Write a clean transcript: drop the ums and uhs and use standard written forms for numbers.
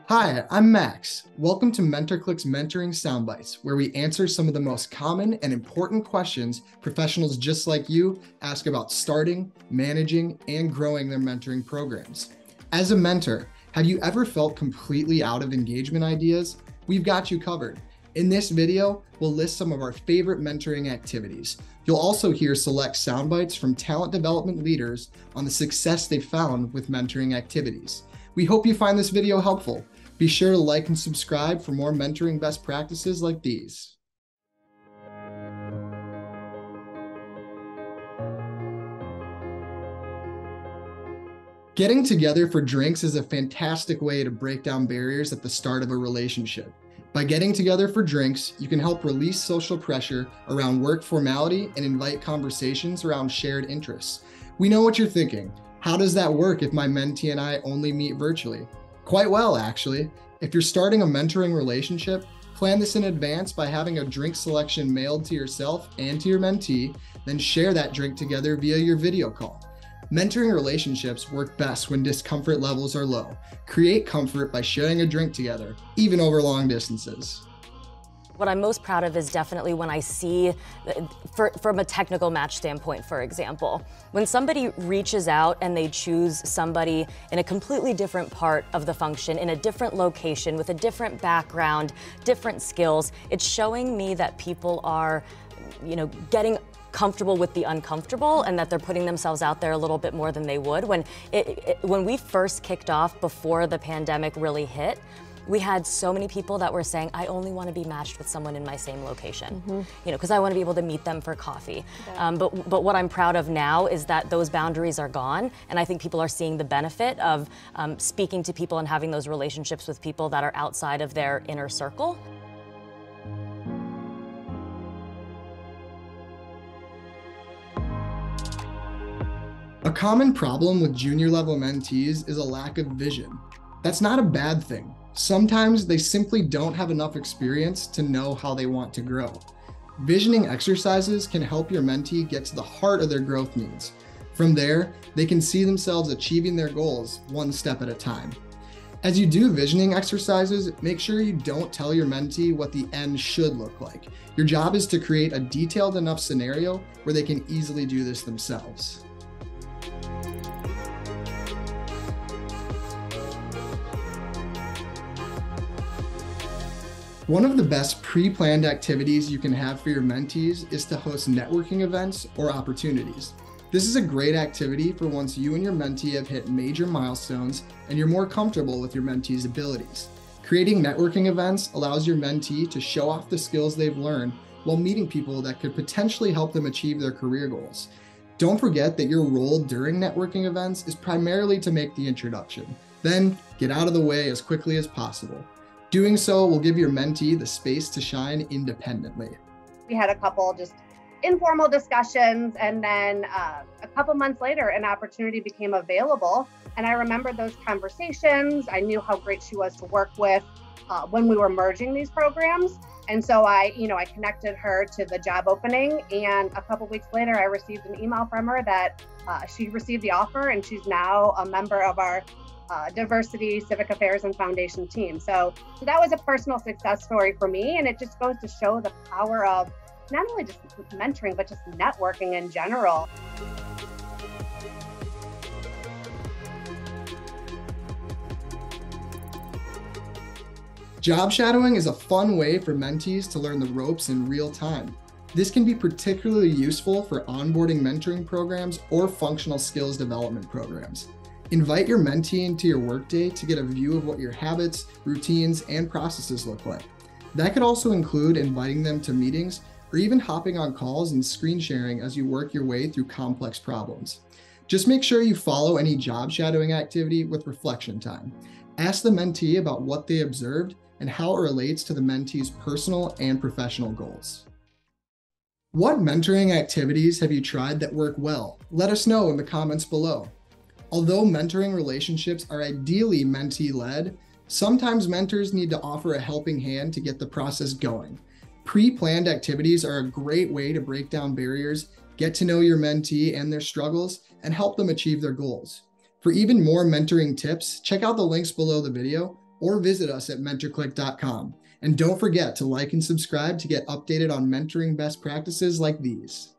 Hi, I'm Max. Welcome to MentorcliQ's Mentoring Soundbites, where we answer some of the most common and important questions professionals just like you ask about starting, managing, and growing their mentoring programs. As a mentor, have you ever felt completely out of engagement ideas? We've got you covered. In this video, we'll list some of our favorite mentoring activities. You'll also hear select soundbites from talent development leaders on the success they've found with mentoring activities. We hope you find this video helpful. Be sure to like and subscribe for more mentoring best practices like these. Getting together for drinks is a fantastic way to break down barriers at the start of a relationship. By getting together for drinks, you can help release social pressure around work formality and invite conversations around shared interests. We know what you're thinking. How does that work if my mentee and I only meet virtually? Quite well, actually. If you're starting a mentoring relationship, plan this in advance by having a drink selection mailed to yourself and to your mentee, then share that drink together via your video call. Mentoring relationships work best when discomfort levels are low. Create comfort by sharing a drink together, even over long distances. What I'm most proud of is definitely when I see, from a technical match standpoint, for example, when somebody reaches out and they choose somebody in a completely different part of the function, in a different location, with a different background, different skills, it's showing me that people are, getting comfortable with the uncomfortable and that they're putting themselves out there a little bit more than they would. When we first kicked off before the pandemic really hit, we had so many people that were saying, I only want to be matched with someone in my same location, because I want to be able to meet them for coffee. Yeah. But what I'm proud of now is that those boundaries are gone, and I think people are seeing the benefit of speaking to people and having those relationships with people that are outside of their inner circle. A common problem with junior level mentees is a lack of vision. That's not a bad thing. Sometimes they simply don't have enough experience to know how they want to grow. Visioning exercises can help your mentee get to the heart of their growth needs. From there, they can see themselves achieving their goals one step at a time. As you do visioning exercises, make sure you don't tell your mentee what the end should look like. Your job is to create a detailed enough scenario where they can easily do this themselves. One of the best pre-planned activities you can have for your mentees is to host networking events or opportunities. This is a great activity for once you and your mentee have hit major milestones and you're more comfortable with your mentee's abilities. Creating networking events allows your mentee to show off the skills they've learned while meeting people that could potentially help them achieve their career goals. Don't forget that your role during networking events is primarily to make the introduction. Then get out of the way as quickly as possible. Doing so will give your mentee the space to shine independently. We had a couple just informal discussions, and then a couple months later, an opportunity became available. And I remember those conversations. I knew how great she was to work with when we were merging these programs. And so I connected her to the job opening. And a couple weeks later, I received an email from her that she received the offer, and she's now a member of our diversity, civic affairs, and foundation team. So that was a personal success story for me, and it just goes to show the power of not only just mentoring, but just networking in general. Job shadowing is a fun way for mentees to learn the ropes in real time. This can be particularly useful for onboarding mentoring programs or functional skills development programs. Invite your mentee into your workday to get a view of what your habits, routines, and processes look like. That could also include inviting them to meetings or even hopping on calls and screen sharing as you work your way through complex problems. Just make sure you follow any job shadowing activity with reflection time. Ask the mentee about what they observed and how it relates to the mentee's personal and professional goals. What mentoring activities have you tried that work well? Let us know in the comments below. Although mentoring relationships are ideally mentee-led, sometimes mentors need to offer a helping hand to get the process going. Pre-planned activities are a great way to break down barriers, get to know your mentee and their struggles, and help them achieve their goals. For even more mentoring tips, check out the links below the video or visit us at mentorcliq.com. And don't forget to like and subscribe to get updated on mentoring best practices like these.